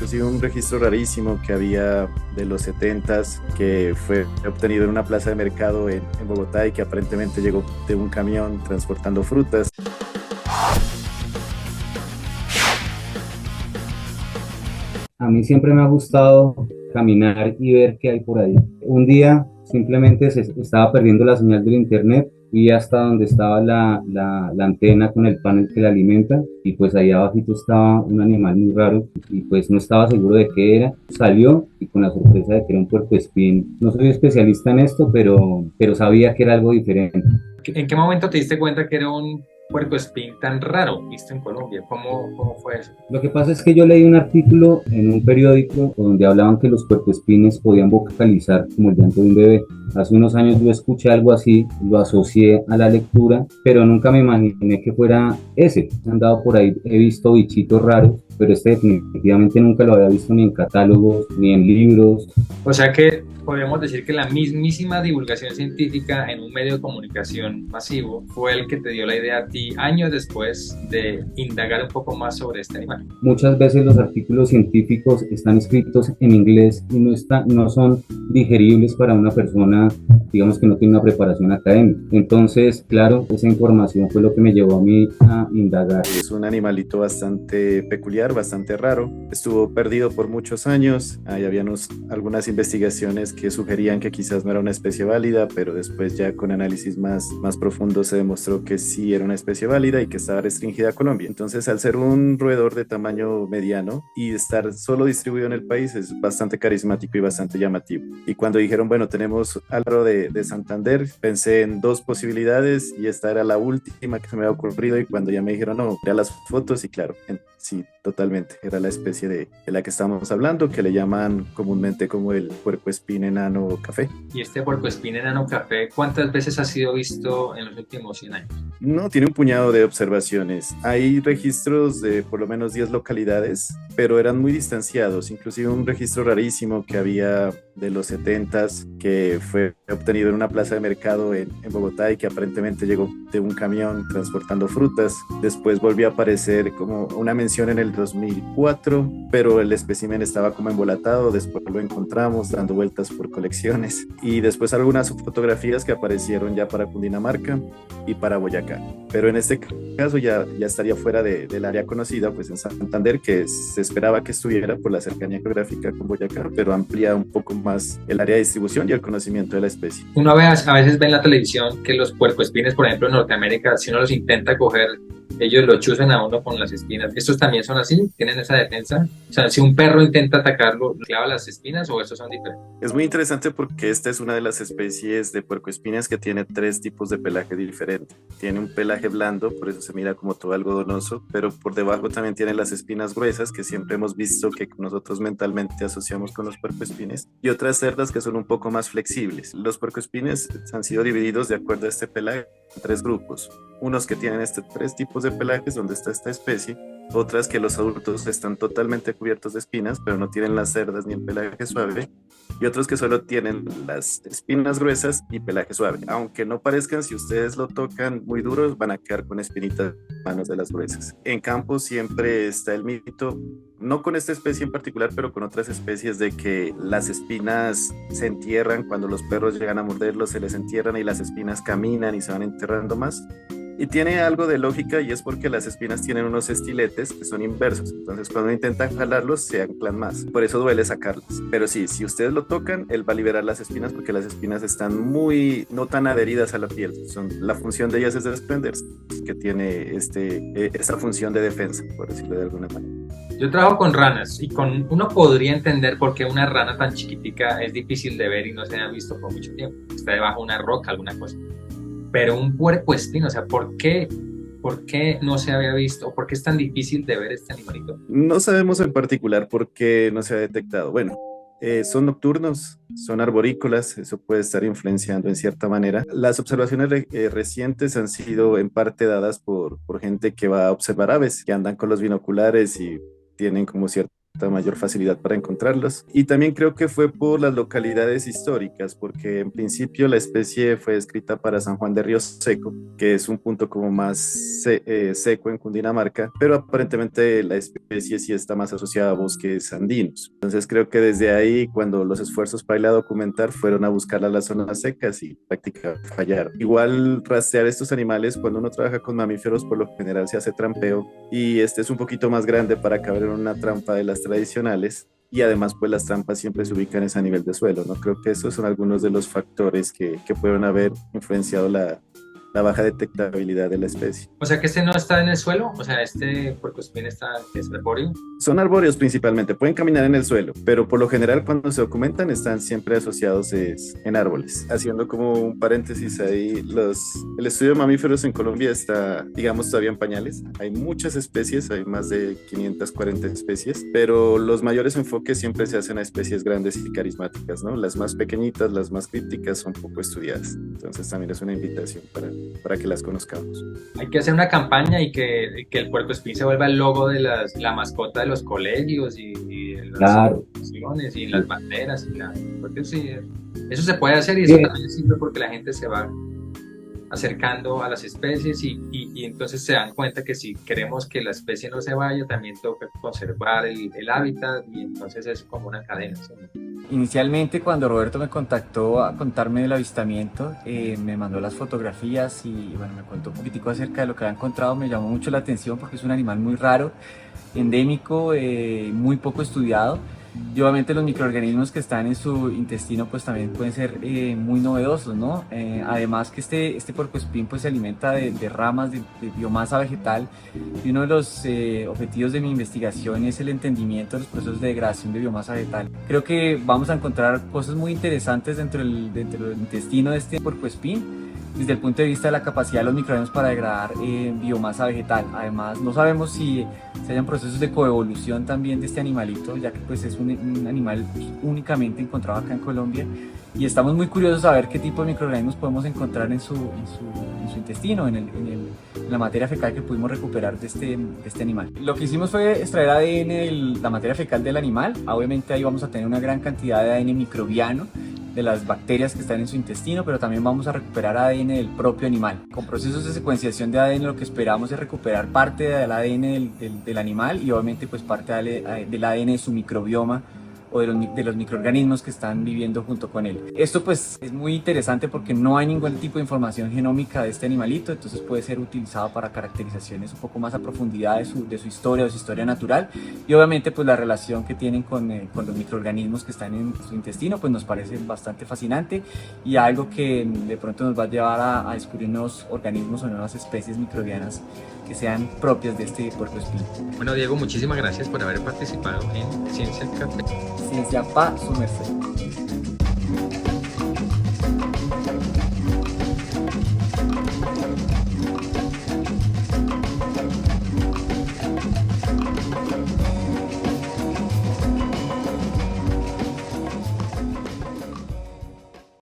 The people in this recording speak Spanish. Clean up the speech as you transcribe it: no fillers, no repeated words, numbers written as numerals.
inclusive un registro rarísimo que había de los 70s que fue obtenido en una plaza de mercado en Bogotá y que aparentemente llegó de un camión transportando frutas. A mí siempre me ha gustado caminar y ver qué hay por ahí. Un día simplemente se estaba perdiendo la señal del internet y hasta donde estaba la antena con el panel que la alimenta y pues ahí abajito estaba un animal muy raro y pues no estaba seguro de qué era. Salió y con la sorpresa de que era un puercoespín. No soy especialista en esto, pero sabía que era algo diferente. ¿En qué momento te diste cuenta que era un puercoespín tan raro visto en Colombia? ¿Cómo fue eso? Lo que pasa es que yo leí un artículo en un periódico donde hablaban que los puercoespines podían vocalizar como el llanto de un bebé. Hace unos años yo escuché algo así, lo asocié a la lectura, pero nunca me imaginé que fuera ese. Han dado por ahí, he visto bichitos raros, pero este definitivamente nunca lo había visto ni en catálogos, ni en libros. O sea que podríamos decir que la mismísima divulgación científica en un medio de comunicación masivo fue el que te dio la idea a ti años después de indagar un poco más sobre este animal. Muchas veces los artículos científicos están escritos en inglés y no son digeribles para una persona, digamos, que no tiene una preparación académica. Entonces, claro, esa información fue lo que me llevó a mí a indagar. Es un animalito bastante peculiar, bastante raro. Estuvo perdido por muchos años. Ahí habían algunas investigaciones que sugerían que quizás no era una especie válida, pero después ya con análisis más profundo se demostró que sí era una especie válida y que estaba restringida a Colombia. Entonces, al ser un roedor de tamaño mediano y estar solo distribuido en el país, es bastante carismático y bastante llamativo. Y cuando dijeron, bueno, tenemos algo de Santander, pensé en dos posibilidades y esta era la última que se me había ocurrido, y cuando ya me dijeron, no, miré las fotos y claro, sí, totalmente, era la especie de la que estamos hablando, que le llaman comúnmente como el puercoespín enano café. Y este puercoespín enano café, ¿cuántas veces ha sido visto en los últimos 100 años? No, tiene un puñado de observaciones. Hay registros de por lo menos 10 localidades, pero eran muy distanciados. Inclusive un registro rarísimo que había de los 70s que fue obtenido en una plaza de mercado en Bogotá y que aparentemente llegó de un camión transportando frutas. Después volvió a aparecer como una mención en el 2004, pero el espécimen estaba como embolatado. Después lo encontramos dando vueltas por colecciones y después algunas fotografías que aparecieron ya para Cundinamarca y para Boyacá. Pero en este caso ya estaría fuera del área conocida, pues en Santander, que se esperaba que estuviera por la cercanía geográfica con Boyacá, pero amplía un poco más el área de distribución y el conocimiento de la especie. Uno a veces ve en la televisión que los puercoespines, por ejemplo, en Norteamérica, si uno los intenta coger, ellos lo chuzan a uno con las espinas. ¿Estos también son así? ¿Tienen esa defensa? O sea, si un perro intenta atacarlo, ¿le clava las espinas o estos son diferentes? Es muy interesante porque esta es una de las especies de puercoespines que tiene tres tipos de pelaje diferente. Tiene un pelaje blando, por eso se mira como todo algodonoso, pero por debajo también tiene las espinas gruesas que siempre hemos visto que nosotros mentalmente asociamos con los puercoespines, y otras cerdas que son un poco más flexibles. Los puercoespines han sido divididos de acuerdo a este pelaje en tres grupos. Unos que tienen tres tipos de pelajes donde está esta especie, otras que los adultos están totalmente cubiertos de espinas pero no tienen las cerdas ni el pelaje suave, y otros que solo tienen las espinas gruesas y pelaje suave. Aunque no parezcan, si ustedes lo tocan muy duros van a quedar con espinitas en manos de las gruesas. En campo siempre está el mito, no con esta especie en particular, pero con otras especies, de que las espinas se entierran cuando los perros llegan a morderlos, se les entierran y las espinas caminan y se van enterrando más. Y tiene algo de lógica, y es porque las espinas tienen unos estiletes que son inversos. Entonces, cuando intentan jalarlos, se anclan más. Por eso duele sacarlos. Pero sí, si ustedes lo tocan, él va a liberar las espinas porque las espinas están no tan adheridas a la piel. La función de ellas es desprenderse, que tiene esa función de defensa, por decirlo de alguna manera. Yo trabajo con ranas y uno podría entender por qué una rana tan chiquitica es difícil de ver y no se ha visto por mucho tiempo. Está debajo de una roca, alguna cosa. Pero un puercoespín, o sea, ¿por qué no se había visto? ¿O por qué es tan difícil de ver este animalito? No sabemos en particular por qué no se ha detectado. Bueno, son nocturnos, son arborícolas, eso puede estar influenciando en cierta manera. Las observaciones recientes han sido en parte dadas por gente que va a observar aves, que andan con los binoculares y tienen como cierta mayor facilidad para encontrarlos. Y también creo que fue por las localidades históricas, porque en principio la especie fue descrita para San Juan de Río Seco, que es un punto como más seco en Cundinamarca, pero aparentemente la especie sí está más asociada a bosques andinos. Entonces creo que desde ahí, cuando los esfuerzos para irla a documentar fueron a buscarla a las zonas secas y prácticamente fallaron. Igual rastrear estos animales, cuando uno trabaja con mamíferos, por lo general se hace trampeo, y este es un poquito más grande para caber en una trampa de las tradicionales, y además pues las trampas siempre se ubican a nivel de suelo, ¿no? Creo que esos son algunos de los factores que pueden haber influenciado la baja detectabilidad de la especie. O sea que este no está en el suelo, o sea, este puercoespín es arbóreo. Son arbóreos principalmente, pueden caminar en el suelo, pero por lo general cuando se documentan están siempre asociados en árboles. Haciendo como un paréntesis ahí, el estudio de mamíferos en Colombia está, digamos, todavía en pañales. Hay muchas especies, hay más de 540 especies, pero los mayores enfoques siempre se hacen a especies grandes y carismáticas, ¿no? Las más pequeñitas, las más crípticas son poco estudiadas. Entonces también es una invitación para que las conozcamos. Hay que hacer una campaña y que el puercoespín se vuelva el logo de la mascota de los colegios y de las instituciones y las banderas. Porque sí, eso se puede hacer y eso también sirve porque la gente se va acercando a las especies y entonces se dan cuenta que si queremos que la especie no se vaya, también toca conservar el hábitat y entonces es como una cadena, ¿sí? Inicialmente, cuando Roberto me contactó a contarme del avistamiento, me mandó las fotografías y bueno, me contó un poquitico acerca de lo que había encontrado. Me llamó mucho la atención porque es un animal muy raro, endémico, muy poco estudiado. Y obviamente los microorganismos que están en su intestino pues también pueden ser muy novedosos, ¿no? Además que este puercoespín pues se alimenta de ramas de biomasa vegetal, y uno de los objetivos de mi investigación es el entendimiento de los procesos de degradación de biomasa vegetal. Creo que vamos a encontrar cosas muy interesantes dentro del intestino de este puercoespín, desde el punto de vista de la capacidad de los microorganismos para degradar biomasa vegetal. Además, no sabemos si hayan procesos de coevolución también de este animalito, ya que pues es un animal únicamente encontrado acá en Colombia, y estamos muy curiosos de saber qué tipo de microorganismos podemos encontrar en su intestino, en la materia fecal que pudimos recuperar de este animal. Lo que hicimos fue extraer ADN de la materia fecal del animal. Obviamente ahí vamos a tener una gran cantidad de ADN microbiano de las bacterias que están en su intestino, pero también vamos a recuperar ADN del propio animal. Con procesos de secuenciación de ADN lo que esperamos es recuperar parte del ADN del animal y obviamente pues parte del ADN de su microbioma o de los microorganismos que están viviendo junto con él. Esto pues es muy interesante porque no hay ningún tipo de información genómica de este animalito, entonces puede ser utilizado para caracterizaciones un poco más a profundidad de su historia, de su historia natural, y obviamente pues la relación que tienen con los microorganismos que están en su intestino pues nos parece bastante fascinante y algo que de pronto nos va a llevar a descubrir nuevos organismos o nuevas especies microbianas que sean propias de este puercoespín. Bueno, Diego, muchísimas gracias por haber participado en Ciencia al Café. Ciencia pa' su merced.